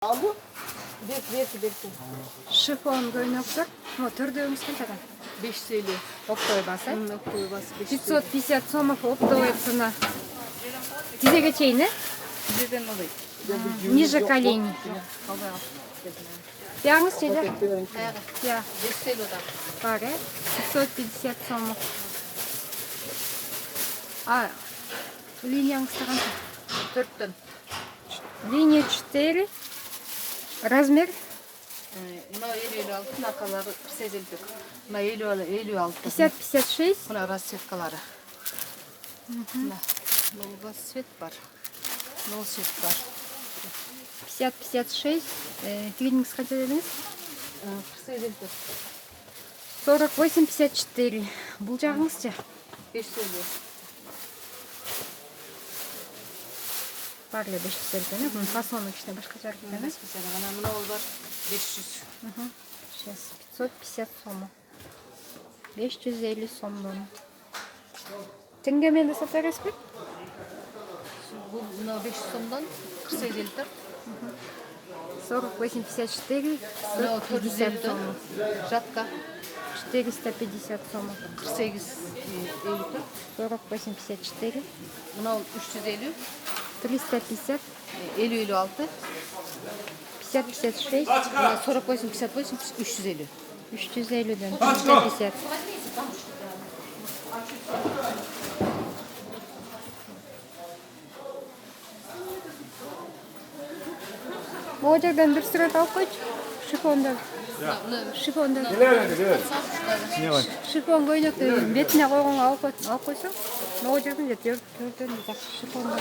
Aldı. Берді. Шифон көйнектер. Түрдігіңіз қаншадан? 550. Оптовый басы. Оптовый басы 550 сомов оптовая цена. Тизеге чейін, Тизеден алай. ниже коленей. Пиаңыз деді? Аяғы. Я. 550 одан. Бар, 550 сомов. Линияңыз қанша? 4-тен. Линия 4. Размер? Мына 56, мынақалары 48. Мына 56. 50-56. Мына расцветкалары. Мына новый цвет бар. Новый цвет бар. 50-56. Клининг қанша дедіңіз? 48. 48-54. Бұл жағыңыз же? 550. Барлы 550. Бұның фасоны кішіне башқа жарғы емес? Мына мынау бар 500. Сейчас 550 сомы. 550 сомдан. Теңгемен де сатарыз бе? Бұл мына 500 сомдан 48 тұр. 48-54. Мынау 450 450 сомы. жатқа 450 сомы. 48 50 тұр. 48-54. Мынау 350, 350. 50-56. 50-56. Мына 48-58, 350. 350'den 350. Bu ocaktan bir sıra tavuk koy. Şifondan. Şifondan. Şifon koyunak da betine koyun alıp koysan. Bu ocaktan da dört şifondan.